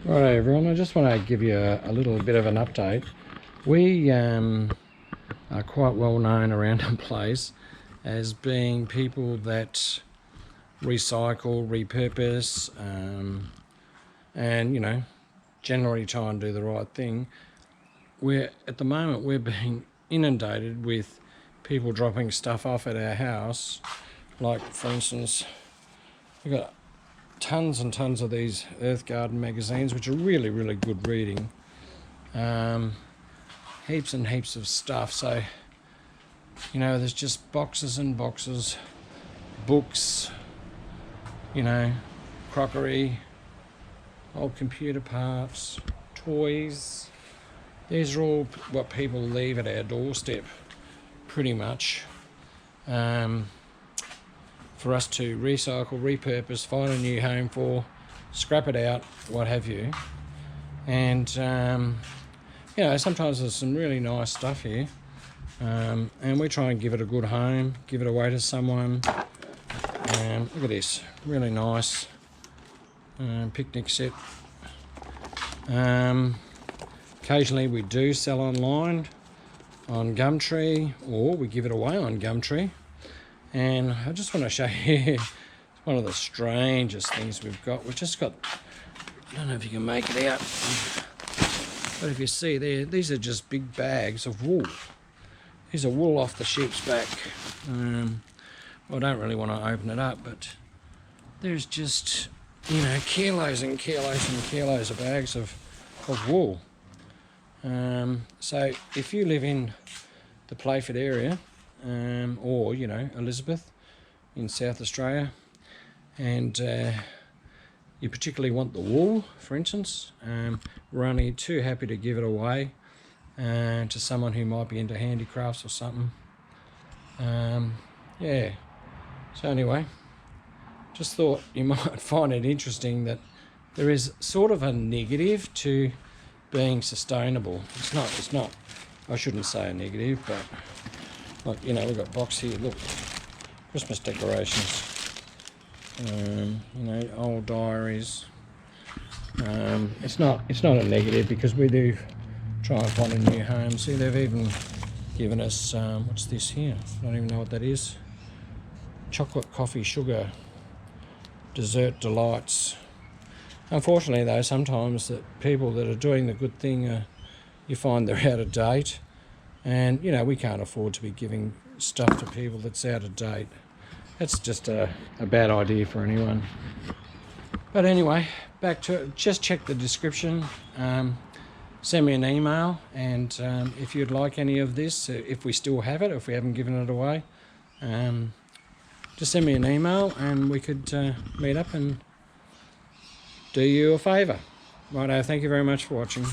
Right, everyone, I just want to give you a little bit of an update. We are quite well known around the place as being people that recycle, repurpose, and generally try and do the right thing. At the moment we're being inundated with people dropping stuff off at our house. Like, for instance, we've got tons and tons of these Earth Garden magazines, which are really, really good reading. Heaps and heaps of stuff. So, there's just boxes and boxes, books, crockery, old computer parts, toys. These are all what people leave at our doorstep, pretty much. For us to recycle, repurpose, find a new home for, scrap it out, what have you. And, sometimes there's some really nice stuff here. And we try and give it a good home, give it away to someone. Look at this, really nice picnic set. Occasionally we do sell online on Gumtree, or we give it away on Gumtree. And I just want to show you one of the strangest things we've got. We've just got, I don't know if you can make it out, but if you see there, these are just big bags of wool. These are wool off the sheep's back. Well, I don't really want to open it up, but there's just, kilos and kilos and kilos of bags of wool. So if you live in the Playford area, or Elizabeth in South Australia, and you particularly want the wool, for instance, we're only too happy to give it away to someone who might be into handicrafts or something. Yeah, so anyway, just thought you might find it interesting that there is sort of a negative to being sustainable. It's not, I shouldn't say a negative, but like, we've got box here, look, Christmas decorations, old diaries. It's not a negative, because we do try and find a new home. See, they've even given us, what's this here? I don't even know what that is. Chocolate, coffee, sugar, dessert delights. Unfortunately though, sometimes that people that are doing the good thing, you find they're out of date. And, we can't afford to be giving stuff to people that's out of date. That's just a bad idea for anyone. But anyway, back to it. Just check the description. Send me an email. And if you'd like any of this, if we still have it, if we haven't given it away, just send me an email and we could meet up and do you a favour. Righto, thank you very much for watching.